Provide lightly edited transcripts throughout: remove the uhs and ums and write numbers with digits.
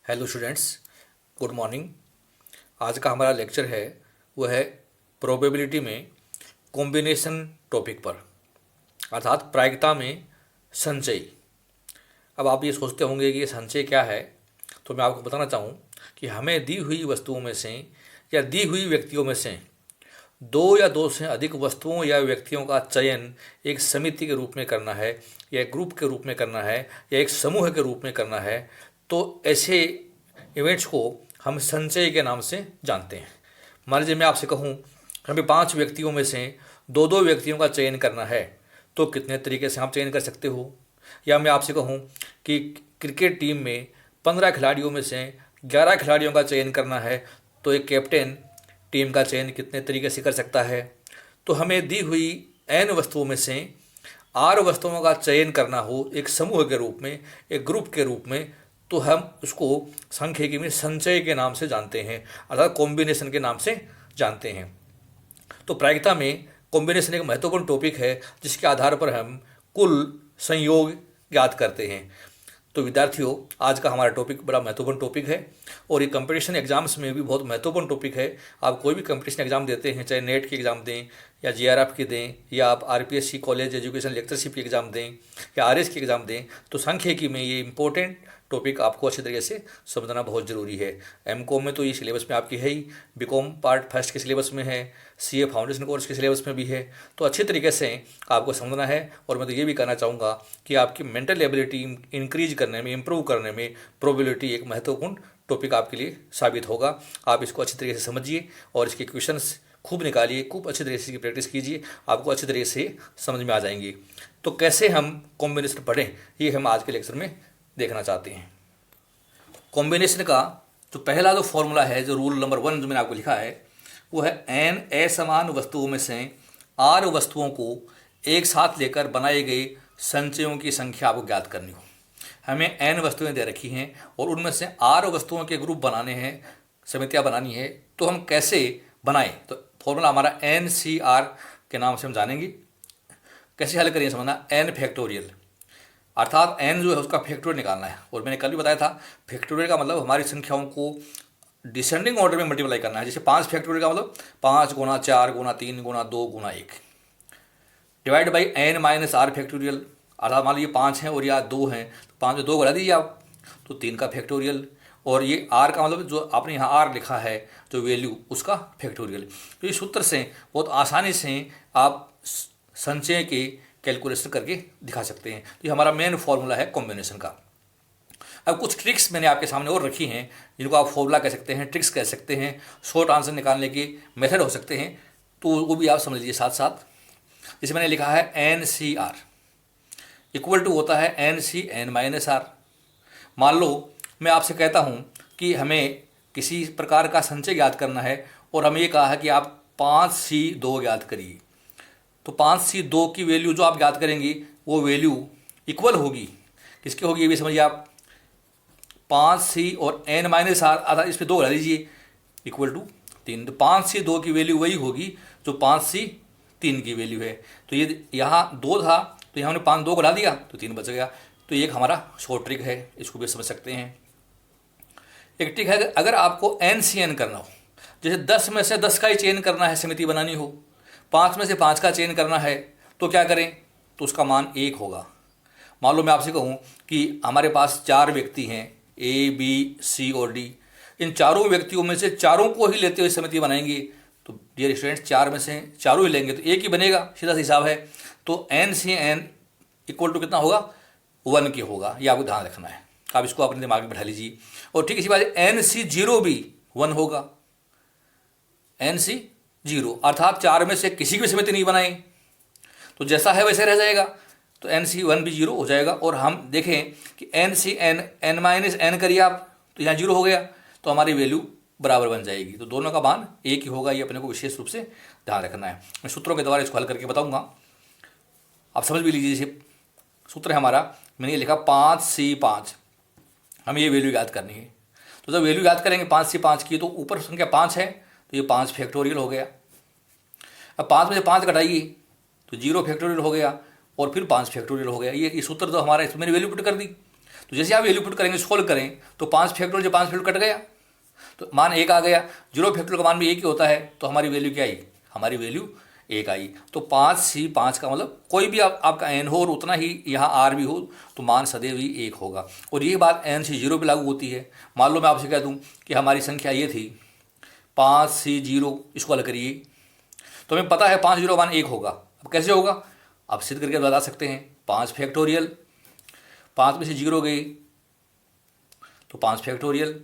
Hello students, good morning. आज का हमारा लेक्चर है वो है प्रोबेबिलिटी में कॉम्बिनेशन टॉपिक पर, अर्थात प्रायिकता में संचय। अब आप ये सोचते होंगे कि ये संचय क्या है, तो मैं आपको बताना चाहूँ कि हमें दी हुई वस्तुओं में से या दी हुई व्यक्तियों में से दो या दो से अधिक वस्तुओं या व्यक्तियों का चयन एक समिति के रूप में करना है, या एक ग्रुप के रूप में करना है, या एक समूह के रूप में करना है, तो ऐसे इवेंट्स को हम संचय के नाम से जानते हैं। मान लीजिए मैं आपसे कहूँ हमें 5 व्यक्तियों में से दो दो व्यक्तियों का चयन करना है, तो कितने तरीके से आप चयन कर सकते हो। या मैं आपसे कहूँ कि क्रिकेट टीम में 15 खिलाड़ियों में से 11 खिलाड़ियों का चयन करना है, तो एक कैप्टन टीम का चयन कितने तरीके से कर सकता है। तो हमें दी हुई n वस्तुओं में से r वस्तुओं का चयन करना हो एक समूह के रूप में, एक ग्रुप के रूप में, तो हम उसको सांख्यिकी में संचय के नाम से जानते हैं, अर्थात कॉम्बिनेशन के नाम से जानते हैं। तो प्रायिकता में कॉम्बिनेशन एक महत्वपूर्ण टॉपिक है जिसके आधार पर हम कुल संयोग ज्ञात करते हैं। तो विद्यार्थियों, आज का हमारा टॉपिक बड़ा महत्वपूर्ण टॉपिक है और ये कंपटीशन एग्जाम्स में भी बहुत महत्वपूर्ण टॉपिक है। आप कोई भी कंपटीशन एग्जाम देते हैं, चाहे नेट की एग्ज़ाम दें या जीआरएफ की दें, या आप आरपीएससी कॉलेज एजुकेशन लेक्चरशिप की एग्ज़ाम दें या आरएस की एग्ज़ाम दें, तो सांख्यिकी में ये इंपॉर्टेंट टॉपिक आपको अच्छी तरीके से समझना बहुत ज़रूरी है। एमकॉम में तो ये सिलेबस में आपकी है ही, बीकॉम पार्ट फर्स्ट के सिलेबस में है, सीए फाउंडेशन कोर्स के सिलेबस में भी है। तो अच्छी तरीके से आपको समझना है। और मैं तो ये भी कहना चाहूँगा कि आपकी मेंटल एबिलिटी इंक्रीज करने में, इम्प्रूव करने में प्रोबेबिलिटी एक महत्वपूर्ण टॉपिक आपके लिए साबित होगा। आप इसको अच्छी तरीके से समझिए और इसके क्वेश्चंस खूब निकालिए, खूब अच्छी तरीके से इसकी प्रैक्टिस कीजिए, आपको अच्छी तरीके से समझ में आ जाएंगी। तो कैसे हम कॉम्बिनेशन पढ़ें, ये हम आज के लेक्चर में देखना चाहते हैं। कॉम्बिनेशन का जो पहला जो फॉर्मूला है, जो रूल नंबर 1 जो मैंने आपको लिखा है, वो है n असमान वस्तुओं में से r वस्तुओं को एक साथ लेकर बनाए गए संचयों की संख्या आपको ज्ञात करनी हो। हमें n वस्तुएं दे रखी हैं और उनमें से r वस्तुओं के ग्रुप बनाने हैं, समितियां बनानी है। तो हम कैसे बनाएं, तो फॉर्मूला हमारा NCR के नाम से हम जानेंगे। कैसे हल करिए समझना, n फैक्टोरियल, अर्थात n जो है उसका फैक्टोरियल निकालना है। और मैंने कल भी बताया था, फैक्टोरियल का मतलब हमारी संख्याओं को डिसेंडिंग ऑर्डर में मल्टीप्लाई करना है। जैसे 5 फैक्टोरियल का मतलब 5 गुना 4 गुना 3 गुना 2 गुना 1 divide by n minus R factorial, अर्थात मान लीजिए 5 हैं और या 2 हैं, तो 5 में 2 बढ़ा दीजिए आप, तो 3 का फैक्टोरियल। और ये r का मतलब जो आपने यहाँ r लिखा है जो वैल्यू, उसका फैक्टोरियल। तो इस सूत्र से बहुत आसानी से आप संचय के कैलकुलेशन करके दिखा सकते हैं। तो ये हमारा मेन फॉर्मूला है कॉम्बिनेशन का। अब कुछ ट्रिक्स मैंने आपके सामने और रखी हैं, जिनको आप फॉर्मूला कह सकते हैं, ट्रिक्स कह सकते हैं, शॉर्ट आंसर निकालने के मेथड हो सकते हैं, तो वो भी आप समझ लीजिए साथ साथ। जैसे मैंने लिखा है NCR इक्वल टू होता है NCN माइनस R। मान लो मैं आपसे कहता हूँ कि हमें किसी प्रकार का संचय ज्ञात करना है और हमें ये कहा है कि आप 5C2 ज्ञात करिए। तो 5C2 की वैल्यू जो आप ज्ञात करेंगी वो वैल्यू इक्वल होगी, किसकी होगी ये भी समझिए आप, 5C और n माइनस आर, आधा इस पर 2 बढ़ा दीजिए, इक्वल टू 3। तो 5C2 की वैल्यू वही होगी जो 5C3 की वैल्यू है। तो ये यहाँ 2 था, तो यहाँ हमने 5 2 बढ़ा दिया तो 3 बच गया। तो ये एक हमारा शॉर्ट ट्रिक है, इसको भी समझ सकते हैं। एक ट्रिक है, अगर आपको NCN करना हो, जैसे 10 में से 10 का ही चयन करना है, समिति बनानी हो, 5 में से 5 का चयन करना है, तो क्या करें, तो उसका मान 1 होगा। मान लो मैं आपसे कहूँ कि हमारे पास 4 व्यक्ति हैं, A B C और D, इन चारों व्यक्तियों में से चारों को ही लेते हुए समिति बनाएंगे, तो डियर स्टूडेंट्स 4 में से चारों ही लेंगे तो 1 ही बनेगा, सीधा सा हिसाब है। तो NCN इक्वल टू कितना होगा, 1 की होगा, ये आपको ध्यान रखना है। आप इसको अपने दिमाग में बैठा लीजिए। और ठीक इसी बात NC0 भी 1 होगा, NC0 अर्थात 4 में से किसी की भी समिति नहीं बनाई तो जैसा है वैसे रह जाएगा, तो NC1 भी 0 हो जाएगा। और हम देखें कि NCN n माइनस n करिए आप, तो यहाँ 0 हो गया, तो हमारी वैल्यू बराबर बन जाएगी। तो दोनों का मान 1 ही होगा, ये अपने को विशेष रूप से ध्यान रखना है। मैं सूत्रों के द्वारा इसको हल करके बताऊंगा, आप समझ भी लीजिए। जैसे सूत्र है हमारा, मैंने ये लिखा 5C5, हमें ये वैल्यू याद करनी है। तो जब वैल्यू याद करेंगे 5C5 की, तो ऊपर संख्या 5 है, तो ये 5 फैक्टोरियल हो गया। अब 5 में से 5 घटाइए तो 0 फैक्टोरियल हो गया, और फिर 5 फैक्टोरियल हो गया। ये सूत्र तो हमारा, इसमें मैंने वैल्यू पुट कर दी। तो जैसे आप वैल्यू पुट करेंगे, सोल्व करें, तो 5 फैक्टोरियल जो 5 फैक्टोरियल कट गया तो मान 1 आ गया। 0 फैक्टोरियल का मान भी 1 ही होता है, तो हमारी वैल्यू क्या आई? हमारी वैल्यू 1 आई। तो 5 का मतलब कोई भी आपका एन हो और उतना ही यहाँ आर भी हो तो मान सदैव ही 1 होगा। और ये बात एन सी 0 पर लागू होती है। मान लो मैं आपसे कह दूँ कि हमारी संख्या ये थी 5C0, इसको हल करिए, तो हमें पता है 5 0 1 होगा। अब कैसे होगा? आप सिद्ध करके बता सकते हैं। 5 फैक्टोरियल, 5 में से 0 गए तो 5 फैक्टोरियल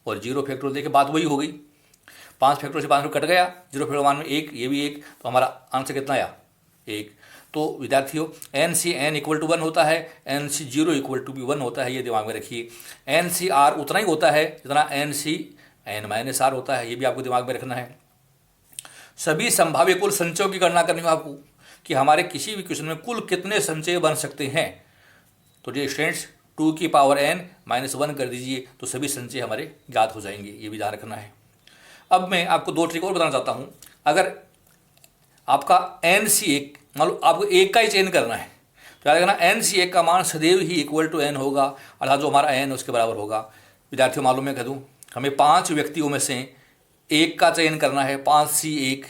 और 0 फैक्टोरियल, देखिए बात वही हो गई। 5 फैक्टोरियल से 5 कट गया, 0 फैक्टोरियल मान में 1, ये भी 1, तो हमारा आंसर कितना आया? 1। तो विद्यार्थियों N C N equal to 1 होता है, एन सी 0 इक्वल टू भी 1 होता है, ये दिमाग में रखिए। एन सी आर उतना ही होता है जितना N C N minus R होता है, ये भी आपको दिमाग में रखना है। सभी संभाव्य कुल संचयों की गणना करनी हो आपको कि हमारे किसी भी क्वेश्चन में कुल कितने संचय बन सकते हैं। तो डियर स्टूडेंट्स 2 की पावर n माइनस 1 कर दीजिए तो सभी संचय हमारे ज्ञात हो जाएंगे, ये भी ध्यान रखना है। अब मैं आपको 2 ट्रिक और बताना चाहता हूँ। अगर आपका एन सी 1, मान लो आपको 1 का ही चयन करना है, तो याद रखना एन सी 1 का मान सदैव ही इक्वल टू n होगा, अर्थात जो हमारा n उसके बराबर होगा। विद्यार्थियों मालूम मैं कह दूँ, हमें 5 व्यक्तियों में से 1 का चयन करना है, 5C1।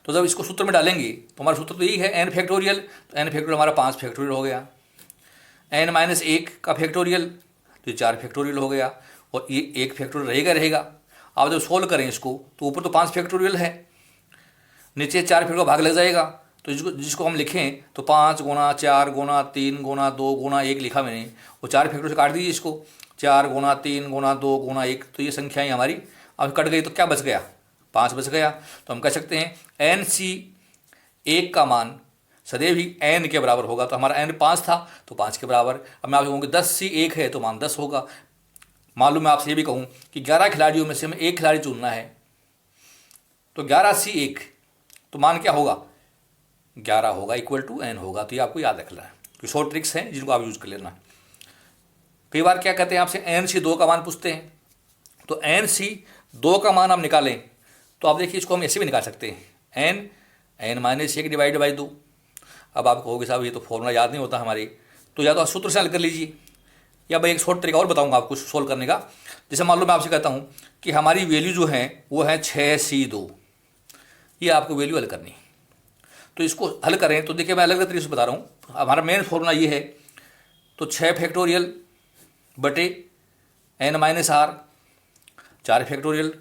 तो जब इसको सूत्र में डालेंगे तो हमारा सूत्र तो यही है n फैक्टोरियल, तो n फैक्टोरियल हमारा 5 फैक्टोरियल हो गया। n माइनस 1 का फैक्टोरियल तो ये 4 फैक्टोरियल हो गया, और ये 1 फैक्टोरियल रहेगा। आप जब सोल्व करें इसको तो ऊपर तो 5 फैक्टोरियल है, नीचे 4 फैक्टोरियल का भाग लग जाएगा, तो जिसको हम लिखें तो 5 गुना 4 गुना 3 गुना 2 गुना 1 लिखा मैंने, वो 4 फैक्टोरियल से काट दीजिए इसको, 4 गुना 3 गुना 2 गुना 1, तो ये संख्याएं हमारी अब कट गई, तो क्या बच गया? 5 बच गया। तो हम कह सकते हैं एन सी 1 का मान सदैव ही n के बराबर होगा, तो हमारा n 5 था तो 5 के बराबर। अब मैं आपको कहूँगी 10C1 है तो मान 10 होगा। मालूम मैं आपसे ये भी कहूँ कि 11 खिलाड़ियों में से हमें 1 खिलाड़ी चुनना है, तो 11C1 तो मान क्या होगा? 11 होगा, इक्वल टू n होगा। तो ये आपको याद रखना है, तो शॉर्ट ट्रिक्स हैं जिनको आप यूज कर लेना। कई बार क्या कहते हैं आपसे NC2 का मान पूछते हैं, तो NC2 का मान हम निकालें तो आप देखिए इसको हम ऐसे भी निकाल सकते हैं, n माइनस 1 डिवाइड बाई 2। अब आप कहोगे साहब ये तो फॉर्मूला याद नहीं होता हमारे, तो या तो आप सूत्र से हल कर लीजिए, या मैं एक शॉर्ट तरीका और बताऊंगा आपको सोल्व करने का। जैसे मान लो मैं आपसे कहता हूँ कि हमारी वैल्यू जो है वो है 6C2, ये आपको वैल्यू हल करनी। तो इसको हल करें तो देखिए मैं अलग अलग तरीके से बता रहा हूँ। हमारा मेन फॉर्मूला ये है, तो 6 फैक्टोरियल बटे n माइनस आर, 4 फैक्टोरियल,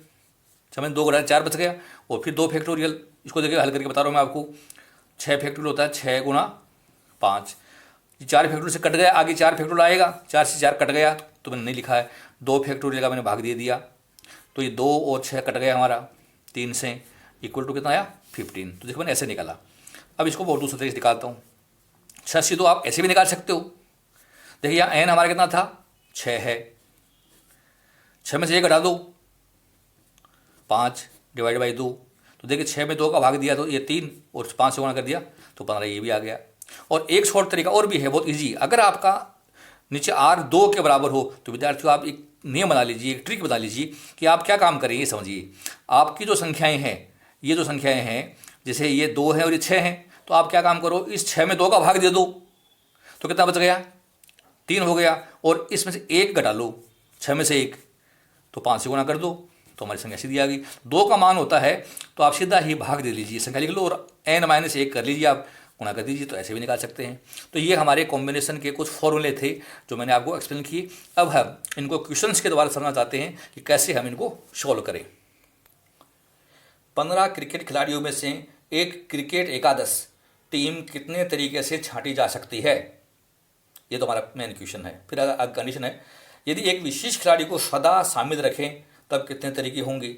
समझ 2 गुणा 4 बच गया, और फिर 2 फैक्टोरियल। इसको देखिए हल करके बता रहा हूँ मैं आपको, 6 फैक्टोरियल होता है 6 गुना 5, 4 फैक्टोरियल से कट गया, आगे 4 फैक्टोरियल आएगा, 4 से 4 कट गया तो मैंने नहीं लिखा है, 2 फैक्टोरियल का मैंने भाग दे दिया, तो ये 2 और 6 कट गया हमारा, 3 से इक्वल टू कितना आया? 15। तो देखो मैंने ऐसे निकाला। अब इसको बहुत दूसरे तरीके से निकालता हूँ। 6 तो आप ऐसे भी निकाल सकते हो। देखिए यहाँ n हमारा कितना था? 6 है, 6 में से 1 घटा दो, 5 डिवाइड बाई 2, तो देखिए 6 में 2 का भाग दिया तो ये 3, और 5 से गुणा कर दिया तो 15, ये भी आ गया। और एक शॉर्ट तरीका और भी है, बहुत इजी। अगर आपका नीचे r 2 के बराबर हो तो विद्यार्थियों आप एक नियम बना लीजिए, एक ट्रिक बता लीजिए कि आप क्या काम करेंगे। समझिए, आपकी जो संख्याएं हैं, ये जो संख्याएं हैं, जैसे ये 2 है और ये 6 हैं, तो आप क्या काम करो, इस 6 में 2 का भाग दे दो तो कितना बच गया? 3 हो गया, और इसमें से 1 घटा लो, 6 में से 1, तो 5 से गुणा कर दो तो हमारी संख्या सीधी आ गई। 2 का मान होता है तो आप सीधा ही भाग दे लीजिए, संख्या लिख लो और n माइनस 1 कर लीजिए, आप गुणा कर दीजिए, तो ऐसे भी निकाल सकते हैं। तो ये हमारे कॉम्बिनेशन के कुछ फॉर्मूले थे जो मैंने आपको एक्सप्लेन किए। अब हम इनको क्वेश्चंस के द्वारा समझना चाहते हैं कि कैसे हम इनको सॉल्व करें। 15 क्रिकेट खिलाड़ियों में से एक क्रिकेट एकादश टीम कितने तरीके से छांटी जा सकती है? ये तो हमारा मेन क्वेश्चन है। फिर अगर कंडीशन है, यदि एक विशिष्ट खिलाड़ी को सदा शामिल रखें तब कितने तरीके होंगे?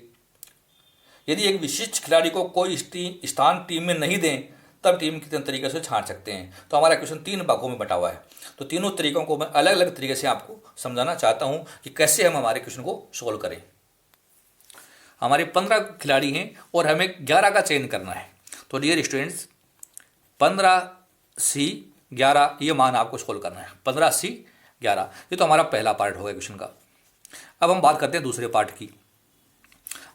यदि एक विशिष्ट खिलाड़ी को कोई स्थान टीम में नहीं दें तब टीम कितने तरीके से छांट सकते हैं? तो हमारा क्वेश्चन 3 भागों में बटा हुआ है, तो तीनों तरीकों को मैं अलग अलग तरीके से आपको समझाना चाहता हूं कि कैसे हम हमारे क्वेश्चन को सोल्व करें। हमारे 15 खिलाड़ी हैं और हमें 11 का चयन करना है। तो डियर स्टूडेंट्स 15C11 ये मान आपको सोल्व करना है। 15C11 ये तो हमारा पहला पार्ट हो गया क्वेश्चन का। अब हम बात करते हैं दूसरे पार्ट की।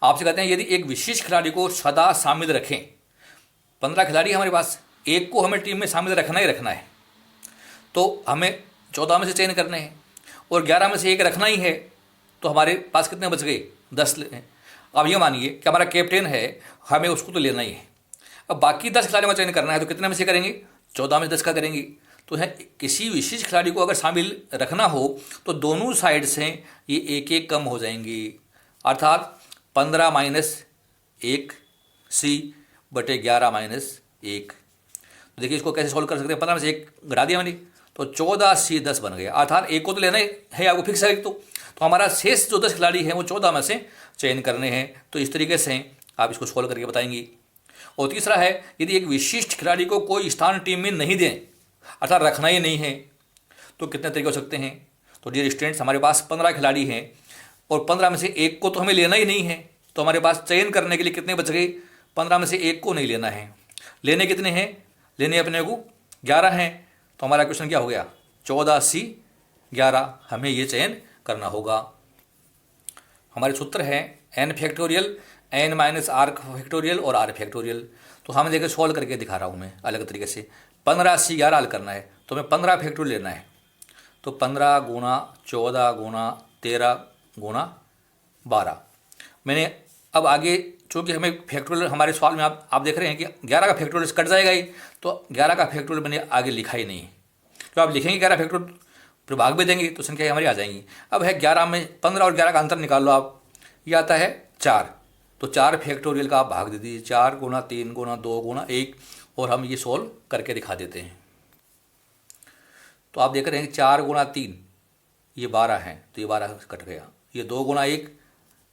आपसे कहते हैं यदि एक विशिष्ट खिलाड़ी को सदा शामिल रखें, 15 खिलाड़ी हमारे पास, एक को हमें टीम में शामिल रखना ही रखना है, तो हमें 14 में से चयन करने हैं और 11 में से एक रखना ही है, तो हमारे पास कितने बच गए? 10 हैं। अब ये मानिए कि हमारा कैप्टन है, हमें उसको तो लेना ही है। अब बाकी 10 खिलाड़ियों का चयन करना है, तो कितने में से करेंगे? 14 में 10 का करेंगे। तो है किसी विशेष खिलाड़ी को अगर शामिल रखना हो तो दोनों साइड से ये एक एक कम हो जाएंगी, अर्थात 15 माइनस 1 सी बटे 11 माइनस 1। तो देखिए इसको कैसे सोल्व कर सकते हैं? 15 में से 1 घटा दिया मैंने, तो 14 सी 10 बन गया, अर्थात एक को तो लेना है आपको, फिक्स है। तो हमारा शेष जो 10 खिलाड़ी हैं वो 14 में से चयन करने हैं। तो इस तरीके से आप इसको सोल्व करके बताएंगी। और तीसरा है, यदि एक विशिष्ट खिलाड़ी को कोई स्थान टीम में नहीं दें, अर्थात रखना ही नहीं है, तो कितने तरीके हो सकते हैं? तो डियर स्टूडेंट्स, हमारे पास 15 खिलाड़ी हैं और 15 में से एक को तो हमें लेना ही नहीं है, तो हमारे पास चयन करने के लिए कितने बच गए? 15 में से एक को नहीं लेना है। लेने कितने हैं? लेने अपने को 11 हैं। तो हमारा क्वेश्चन क्या हो गया? 14 सी 11, हमें ये चयन करना होगा। हमारे सूत्र है n factorial, n minus R factorial और r फैक्टोरियल। तो हम देखिए सॉल्व करके दिखा रहा हूँ मैं अलग तरीके से। 15 सी 11 हल करना है, तो हमें 15 फैक्टोरियल लेना है। तो 15 गुना 14 गुना 13 गुना 12। मैंने अब आगे, चूँकि हमें फैक्टोरियल हमारे सवाल में आप देख रहे हैं कि 11 का फैक्टोरियल कट जाएगा ही, तो 11 का फैक्टोरियल मैंने आगे लिखा ही नहीं। तो आप लिखेंगे 11 फैक्टोरियल, फिर भाग में देंगे तो संख्या हमारी आ जाएंगी। अब है 11 में 15 और 11 का अंतर निकाल लो आप, ये आता है 4। तो 4 फैक्टोरियल का आप भाग दे दीजिए, 4 गुना 3 गुना 2 गुना 1, और हम ये सोल्व करके दिखा देते हैं। तो आप देख रहे हैं 4 गुना 3 ये 12 है, तो ये 12 कट गया। ये 2 गुना 1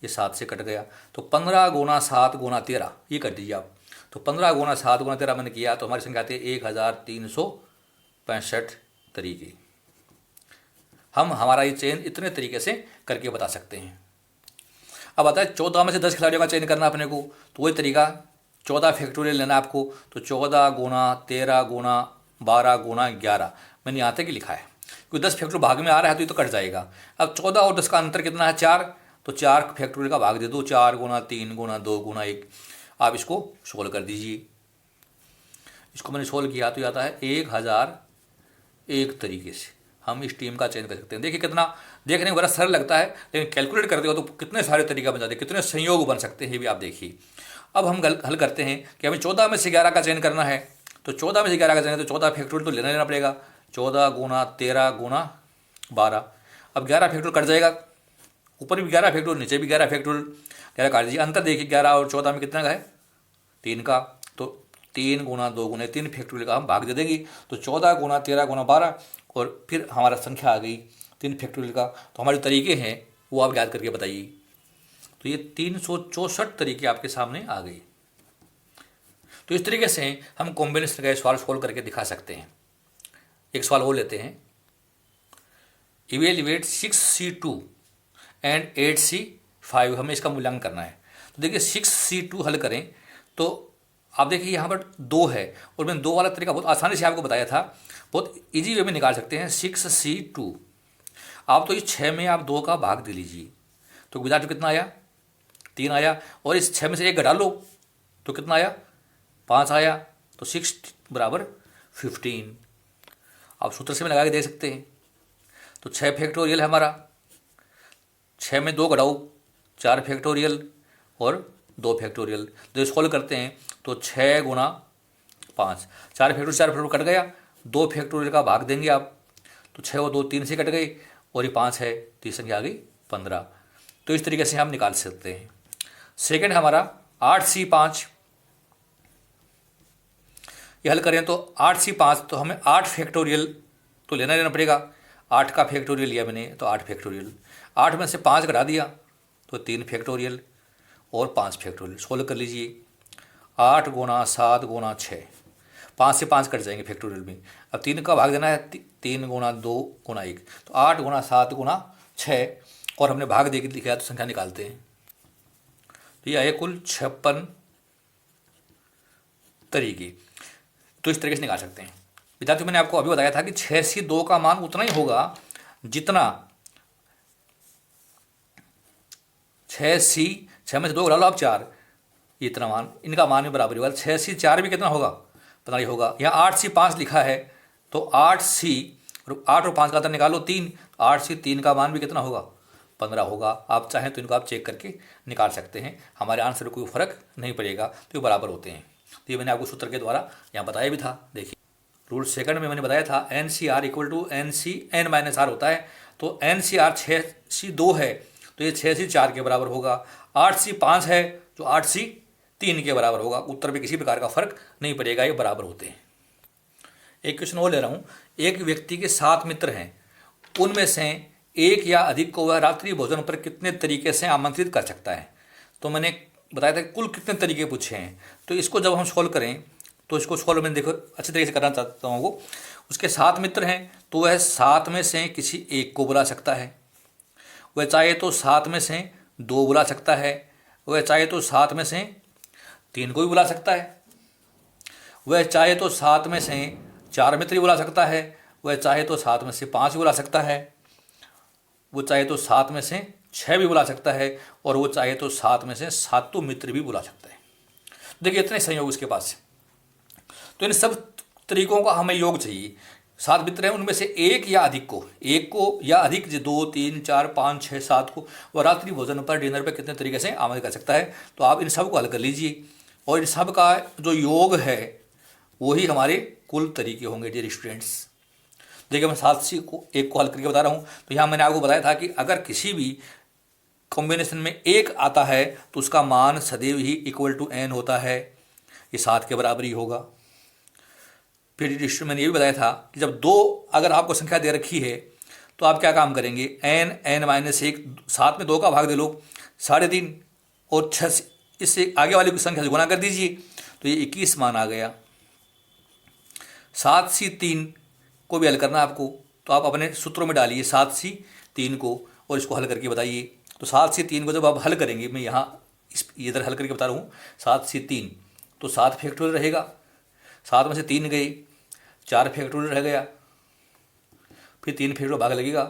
ये 7 से कट गया। तो 15 गुना 7 गुना 13 ये कर दीजिए आप। तो 15 गुना 7 गुना 13 मैंने किया, तो हमारी संख्या आती है 1365 तरीके। हम हमारा ये चयन इतने तरीके से करके बता सकते हैं। अब आता है 14 में से 10 खिलाड़ियों का चयन करना अपने को, तो वही तरीका 14 फैक्टोरियल लेना आपको। तो 14 गुना 13 गुना 12 गुना 11 मैंने यहाँ तक ही लिखा है, क्योंकि 10 फैक्टोरियल भाग में आ रहा है तो ये तो कट जाएगा। अब 14 और 10 का अंतर कितना है? 4। तो 4 फैक्टोरियल का भाग दे दो, 4 गुना 3 गुना 2 गुना 1। आप इसको सोल्व कर दीजिए। इसको मैंने सोल्व किया तो ये आता है 1001 तरीके से हम इस टीम का चयन कर सकते हैं। देखिए कितना देखने में बड़ा सरल लगता है, लेकिन कैलकुलेट करते हो तो कितने सारे तरीका बन जाते हैं, कितने संयोग बन सकते हैं, ये भी आप देखिए। अब हम हल करते हैं कि हमें 14 में से 11 का चयन करना है। तो 14 में से 11 का चयन है, तो 14 फैक्टोरियल तो लेना पड़ेगा। 14 गुना 13 गुना 12। अब 11 फैक्टोरियल कट जाएगा, ऊपर भी 11 फैक्टोरियल नीचे भी 11 फैक्टोरियल, 11 काट दीजिए। अंतर देखिए 11 और 14 में कितना का है? 3 का। तो 3 गुना 2 गुना 3 फैक्टोरियल का हम भाग दे देंगे। तो 14 गुना 13 गुना 12, और फिर हमारा संख्या आ गई 3 फैक्टोरियल का। तो हमारे तरीके हैं वो आप याद करके बताइए। तो ये 364 तरीके आपके सामने आ गए। तो इस तरीके से हम कॉम्बिनेशन का सवाल सोल्व करके दिखा सकते हैं। एक सवाल और लेते हैं, इवेल्युएट 6C2 एंड 8C5, हमें इसका मूल्यांकन करना है। तो देखिए 6C2 हल करें तो आप देखिए यहाँ पर 2 है, और मैंने 2 वाला तरीका बहुत आसानी से आपको बताया था, बहुत इजी वे में निकाल सकते हैं। 6C2 आप तो इस 6 में आप 2 का भाग दे लीजिए, तो विदाउट कितना आया? 3 आया, और इस 6 में से 1 घटा लो तो कितना आया? 5 आया। तो 6 बराबर 15। आप सूत्र से में लगा के दे सकते हैं। तो 6 फैक्टोरियल है हमारा, 6 में 2 घटाओ 4 फैक्टोरियल और 2 फैक्टोरियल। तो सॉल्व करते हैं तो 6 गुना 5, 4 फैक्टोरियल कट गया, 2 फैक्टोरियल का भाग देंगे आप। तो 6 और 2 3 से कट गए, और ये 5 है, तो संख्या आ गई 15। तो इस तरीके से हम निकाल सकते हैं। सेकंड हमारा 8C5, ये हल करें तो 8C5, तो हमें 8 फैक्टोरियल तो लेना पड़ेगा। 8 का फैक्टोरियल लिया मैंने, तो 8 फैक्टोरियल, 8 में से 5 घटा दिया तो 3 फैक्टोरियल और 5 फैक्टोरियल। सोल्व कर लीजिए। 8 गुना 7 गुना 6, 5 से 5 कट जाएंगे फैक्टोरियल में। अब 3 का भाग देना है, 3 गुना 2 गुना 1, तो 8 गुना 7 गुना 6, और हमने भाग दे के लिखा तो संख्या निकालते हैं। तो ये आए कुल 56 तरीके। तो इस तरीके से निकाल सकते हैं। विद्यार्थियों, मैंने आपको अभी बताया था कि 6C2 का मान उतना ही होगा जितना 6 में से 2 घटा लो आप 4, ये इतना मान, इनका मान भी बराबर होगा। 6C4 भी कितना होगा? पता नहीं होगा। यहाँ 8C5 लिखा है, तो 8C और 8 और 5 का अंतर निकालो 3, 8 से 3 का मान भी कितना होगा 15 होगा। आप चाहें तो इनको आप चेक करके निकाल सकते हैं, हमारे आंसर में कोई फर्क नहीं पड़ेगा, तो ये बराबर होते हैं। तो ये मैंने आपको सूत्र के द्वारा यहाँ बताया भी था। देखिए रूल सेकंड में मैंने बताया था NCR इक्वल टू NCN-R होता है। तो NCR 6C2 है तो ये 6C4 के बराबर होगा। 8C5 है तो 8C3 के बराबर होगा। उत्तर में किसी प्रकार का फर्क नहीं पड़ेगा, ये बराबर होते हैं। एक क्वेश्चन और ले रहा हूँ। एक व्यक्ति के 7 मित्र हैं, उनमें से एक या अधिक को वह रात्रि भोजन पर कितने तरीके से आमंत्रित कर सकता है। तो मैंने बताया था कि कुल कितने तरीके पूछे हैं। तो इसको जब हम सॉल्व करें तो इसको सॉल्व में देखो अच्छे तरीके से करना चाहता हूँ। वो उसके 7 मित्र हैं तो वह 7 में से किसी एक को बुला सकता है। वह चाहे तो 7 में से 2 बुला सकता है। वह चाहे तो 7 में से 3 को भी बुला सकता है। वह चाहे तो 7 में से 4 मित्र भी बुला सकता है। वह चाहे तो 7 में से 5 भी बुला सकता है। वो चाहे तो 7 में से 6 भी बुला सकता है। और वो चाहे तो 7 में से 7 मित्र भी बुला सकता है। देखिए इतने संयोग उसके पास है। तो इन सब तरीकों का हमें योग चाहिए। 7 मित्र हैं, उनमें से एक या अधिक 2, 3, 4, 5, 6, 7 को वह रात्रि भोजन पर डिनर पर कितने तरीके से आमंत्रित कर सकता है। तो आप इन सब को हल कर लीजिए और इन सब का जो योग है वही हमारे कुल तरीके होंगे डियर स्टूडेंट्स। देखिए मैं 7 से एक को हल करके बता रहा हूँ। तो यहाँ मैंने आपको बताया था कि अगर किसी भी कॉम्बिनेशन में एक आता है तो उसका मान सदैव ही इक्वल टू n होता है, ये 7 के बराबर ही होगा। फिर मैंने ये भी बताया था कि जब 2 अगर आपको संख्या दे रखी है तो आप क्या काम करेंगे, n-1 7 में 2 का भाग दे लो 3.5 और 6 इससे आगे वाली की संख्या से गुना कर दीजिए तो ये 21 मान आ गया। 7C3 को भी हल करना आपको, तो आप अपने सूत्रों में डालिए 7C3 को और इसको हल करके बताइए। तो 7C3 को जब आप हल करेंगे, मैं यहाँ इधर हल करके बता रहा हूँ 7C3, तो 7 फैक्टोरियल रहेगा, 7 में से 3 गए, 4 फैक्टोरियल रह गया, फिर 3 फैक्टोरियल भाग लगेगा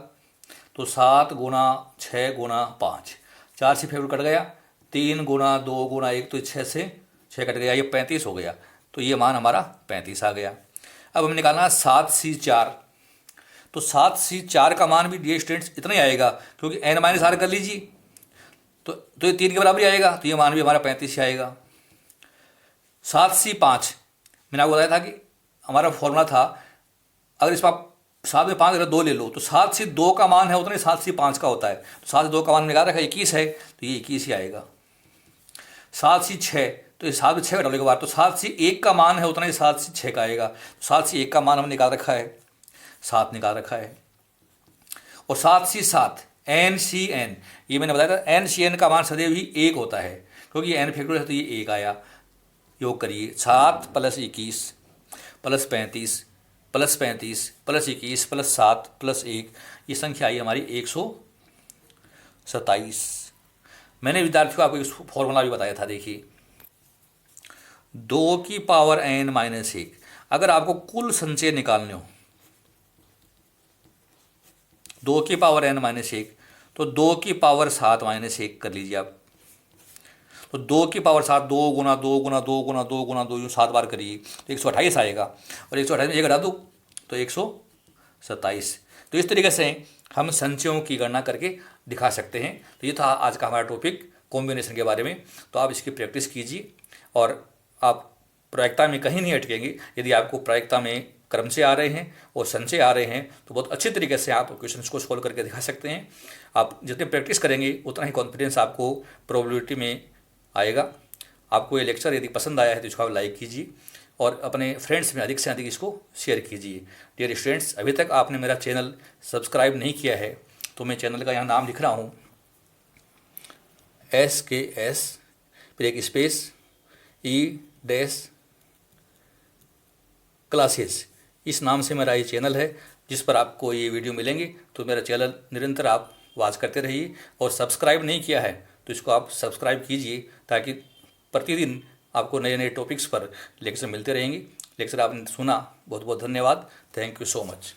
तो 7 गुना 6 गुना 5, 4 से फैक्टोरियल कट गया, 3 गुना 2 गुना 1 तो 6 से 6 कट गया, ये 35 हो गया। तो ये मान हमारा 35 आ गया। अब हमें निकालना 7C4, तो 7C4 का मान भी डियर स्टूडेंट्स इतना ही आएगा क्योंकि n-R कर लीजिए तो ये 3 के बराबर ही आएगा, तो ये मान भी हमारा 35 ही आएगा। 7C5 मैंने आपको बताया था कि हमारा फॉर्मूला था अगर इस आप 7 में 5 अगर 2 ले लो तो 7C2 का मान है उतना ही 7C5 का होता है। तो 7 से 2 का मान निकाल रखा है 21 है तो ये 21 ही आएगा। 7C6 तो ये 7 में 6 घटाने के बाद तो 7C1 का मान है उतना ही 7C6 का आएगा। तो 7C1 का मान हमने निकाल रखा है 7 निकाल रखा है। और 7C7 NCN ये मैंने बताया था NCN का मान सदैव ही 1 होता है क्योंकि n फैक्टोरियल है तो ये 1 आया। योग करिए 7 + 21 + 35 + 35 + 21 + 7 + 1, ये संख्या आई हमारी 127। मैंने विद्यार्थियों को आपको इस फॉर्मूला भी बताया था। देखिए 2 की पावर n-1 अगर आपको कुल संचय निकालने हो 2 की पावर n-1 तो 2 की पावर 7-1 कर लीजिए आप। तो 2 की पावर 7 2 गुना 2 गुना 2 गुना 2 गुना 2 यूँ 7 बार करिए तो 128 आएगा और 128 में 1 घटा दो तो 127। तो इस तरीके से हम संचयों की गणना करके दिखा सकते हैं। तो ये था आज का हमारा टॉपिक कॉम्बिनेशन के बारे में। तो आप इसकी प्रैक्टिस कीजिए और आप प्रायिकता में कहीं नहीं अटकेंगे। यदि आपको प्रायिकता में क्रम से आ रहे हैं और संचय आ रहे हैं तो बहुत अच्छे तरीके से आप क्वेश्चंस को सॉल्व करके दिखा सकते हैं। आप जितने प्रैक्टिस करेंगे उतना ही कॉन्फिडेंस आपको प्रोबेबिलिटी में आएगा। आपको ये लेक्चर यदि पसंद आया है तो इसको आप लाइक कीजिए और अपने फ्रेंड्स में अधिक से अधिक इसको शेयर कीजिए। डियर स्टूडेंट्स, अभी तक आपने मेरा चैनल सब्सक्राइब नहीं किया है तो मैं चैनल का यहाँ नाम लिख रहा हूँ SKS फिर एक स्पेस E- क्लासेस, इस नाम से मेरा ये चैनल है जिस पर आपको ये वीडियो मिलेंगे। तो मेरा चैनल निरंतर आप वॉच करते रहिए और सब्सक्राइब नहीं किया है तो इसको आप सब्सक्राइब कीजिए ताकि प्रतिदिन आपको नए नए टॉपिक्स पर लेक्चर मिलते रहेंगे। लेक्चर आपने सुना, बहुत बहुत धन्यवाद। Thank you so much.